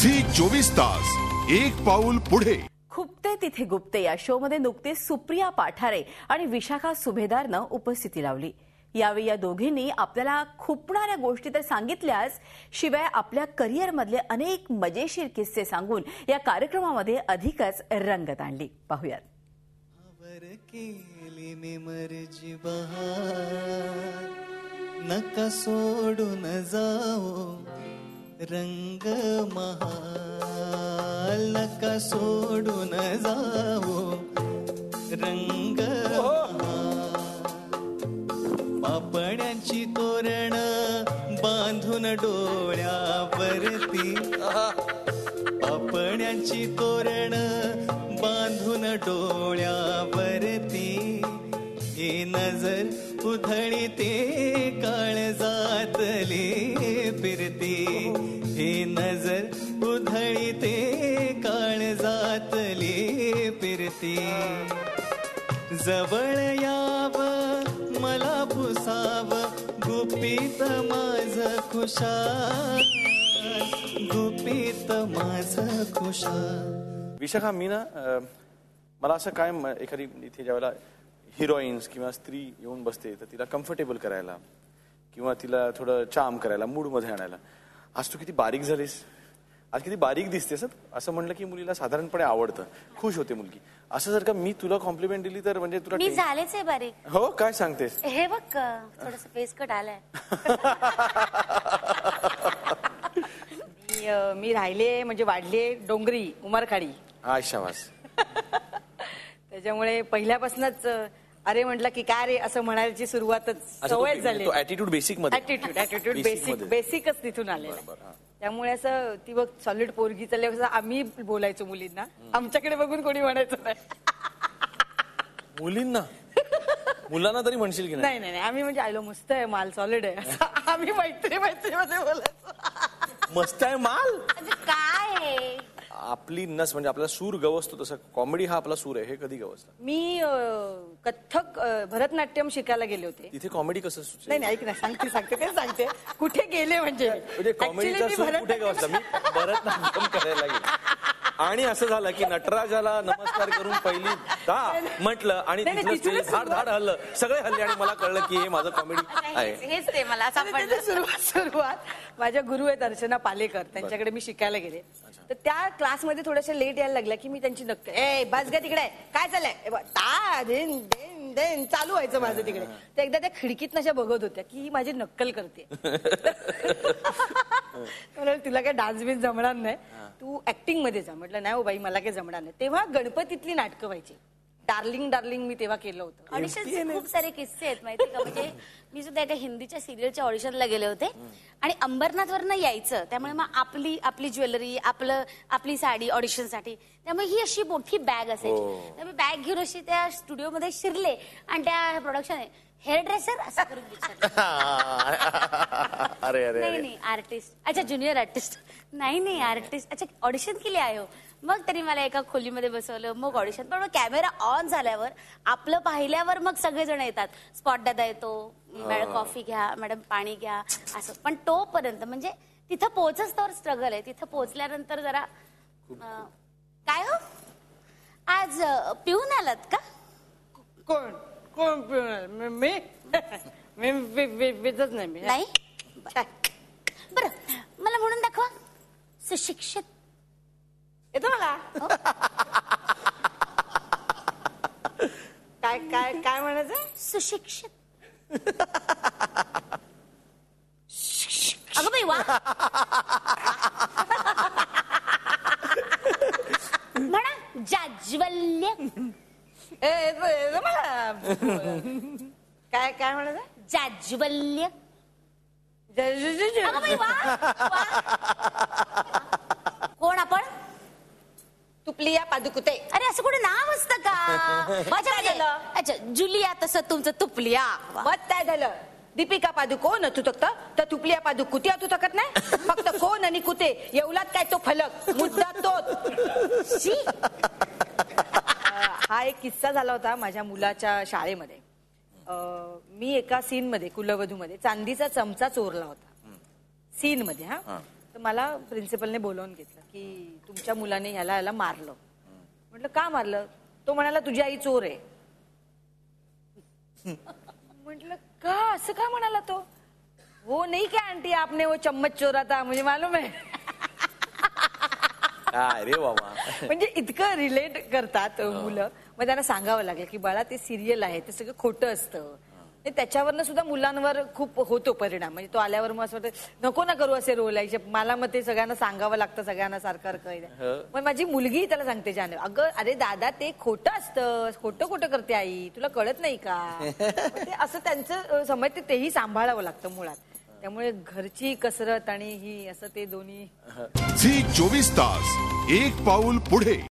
Zee 24 तास एक पाऊल पुढे. खुपते तिथे गुप्ते या शो मध्ये नुकतेच सुप्रिया पाठारे आणि विशाखा सुभेदारनं उपस्थिती लावली. यावेळी या दोघींनी आपल्याला खुपणाऱ्या गोष्टी तर सांगितल्याच, शिवाय आपल्या करिअर मधले अनेक मजेशीर किस्से सांगून या कार्यक्रमामध्ये अधिकच रंगत आणली. पाहूयात. नका सोडून जाओ रंग महाल, नका सोडून जाओ रंग महाल. पापण्यांची तोरण बांधून डोळ्यावरती, पापण्यांची तोरण बांधून डोळ्यावरती, ही नजर उधळी ते काळजातली फिरती, ही नजर उधळी ते काळजातली फिरती. जवळ याव मला पुसाव गुपित माझ खुशाल, गुपित माझ खुशाल. विशाखा, मी ना मला असं काय एखादी इथे ज्यावेळेला हिरोईन्स किंवा स्त्री येऊन बसते तर तिला कम्फर्टेबल करायला किंवा तिला थोडं चार्म करायला, मूड मध्ये आणायला, आज तू किती बारीक झालीस, आज किती बारीक दिसतेस, असं म्हणलं की मुलीला साधारणपणे आवडतं, खुश होते मुलगी. असं जर का मी तुला कॉम्प्लिमेंट दिली तर म्हणजे तुला मी झालेच आहे बारीक. हो, काय सांगतेस? हे बघ थोडस फेस कट आलाय. मी राहिले म्हणजे वाढले डोंगरी उमरखाडी. शाबास. त्याच्यामुळे पहिल्यापासूनच अरे म्हटलं की काय रे असं म्हणायची सुरुवातच सवय झाली. ऍटिट्यूड बेसिक मध्ये, ऍटिट्यूड बेसिकच तिथून आलेलं. त्यामुळे असं ती बघ सॉलिड पोरगी चालली असं आम्ही बोलायचो मुलींना, आमच्याकडे बघून कोणी म्हणायचं नाही. मुलींना, मुलांना तरी म्हणशील की नाही? नाही आम्ही म्हणजे आलो मस्त आहे माल, सॉलिड आहे, आम्ही मैत्रीमध्ये बोलायचो. मस्त आहे माल काय आपली नस, म्हणजे आपला सूर गवसतो तसं कॉमेडी हा आपला सूर आहे. हे कधी गवसला? मी कथ्थक भरतनाट्यम शिकायला गेले होते. तिथे कॉमेडी कसं? नाही ऐक ना, सांगते ते सांगते कुठे गेले म्हणजे कॉमेडीचा सूर कुठे गवसला? मी भरतनाट्यम करायला गेले आणि असं झालं की नटराजाला नमस्कार करून पहिली म्हटलं आणि धाड धाड हल्लं, सगळे हल्ले आणि मला कळलं की हे माझं कॉमेडी आहे. हेच ते मला सुरुवात माझ्या गुरु आहेत अर्चना पालेकर, त्यांच्याकडे मी शिकायला गेले. तर त्या क्लासमध्ये थोड्याशा लेट यायला लागल्या की मी त्यांची नक्कल, ए बस ग तिकडे काय चाललंय चालू व्हायचं माझं तिकडे. तर एकदा त्या खिडकीत अशा बघत होत्या की ही माझी नक्कल करते. तुला काय डान्स बिन्स जमणार नाही, तू ऍक्टिंग मध्ये जा. म्हटलं नाही हो बाई मला काही जमणार नाही. तेव्हा गणपतीतली नाटकं व्हायची, डार्लिंग डार्लिंग मी तेव्हा केलं होतं. ऑडिशन खूप सारे किस्से आहेत माहिती का. म्हणजे मी सुद्धा एका हिंदीच्या सिरियलच्या ऑडिशनला गेले होते आणि अंबरनाथवरनं यायचं, त्यामुळे मग आपली ज्वेलरी, आपली साडी ऑडिशनसाठी, त्यामुळे ही अशी मोठी बॅग असायची. त्यामुळे बॅग घेऊन अशी त्या स्टुडिओमध्ये शिरले आणि त्या प्रोडक्शन हेअर ड्रेसर असं करून विचारलं. नाही आर्टिस्ट. अच्छा ज्युनियर आर्टिस्ट. नाही आर्टिस्ट. अच्छा ऑडिशन केली आहे हो. मग तरी मला एका खोलीमध्ये बसवलं, मग ऑडिशन. पण मग कॅमेरा ऑन झाल्यावर आपलं पाहिल्यावर मग सगळेजण येतात. स्पॉट दादा येतो, मॅडम कॉफी घ्या, मॅडम पाणी घ्या, असं. पण तोपर्यंत म्हणजे तिथं पोहोचच तर स्ट्रगल आहे. तिथं पोहोचल्यानंतर जरा काय हो आज पिऊन आलात का? कोण कोण पिऊन? मी विधच नाही. मी नाही. बरं मला म्हणून दाखवा. सुशिक्षित येतो मला. काय काय काय म्हणायचं? सुशिक्षित. अगं बाई वा. म्हणा जाज्वल्य. काय काय म्हणायचं? जाज्वल्य. अगं बाई वा. कोण आपण? तुपलिया पादुकुते. अरे असं कुठे नाव असतं का? अच्छा जुलिया, तसं तुमचं तुपलिया. मग काय झालं? दीपिका पादुकोण तू तक्त तर तुपलिया पादुकुती तू तकत नाही. फक्त कोण आणि कुते एवढाच काय तो फलक मुद्दा तोच. हा एक किस्सा झाला होता माझ्या मुलाच्या शाळेमध्ये. मी एका सीन मध्ये कुलवधू मध्ये चांदीचा चमचा चोरला होता सीन मध्ये. तर मला प्रिन्सिपलने बोलावून घेतलं की तुमच्या मुलाने ह्याला मारलं. म्हटलं का मारलं? तो म्हणाला तुझी आई चोर आहे. म्हटलं का, असं का म्हणाला तो? वो नहीं क्या आंटी आपने वो चम्मच चोरा था मुझे मालूम है. अरे बाबा. म्हणजे इतकं रिलेट करतात मुलं. मग त्यांना सांगावं लागलं की बाळा ते सिरियल आहे, ते सगळं खोटं असतं. त्याच्यावरनं सुद्धा मुलांवर खूप होतो परिणाम. म्हणजे तो आल्यावर मग असं वाटतं नको ना करू असे रोल आहे. मला मग ते सगळ्यांना सांगावं लागतं, सगळ्यांना सारखं. मग माझी मुलगी त्याला सांगते जाणं, अगं अरे दादा ते खोटं असतं, खोटं करते आई, तुला कळत नाही का? ते असं त्यांचं समज तेही सांभाळावं लागतं मुळात. त्यामुळे घरची कसरत आणि ही असं ते दोन्ही. झी 24 तास एक पाऊल पुढे.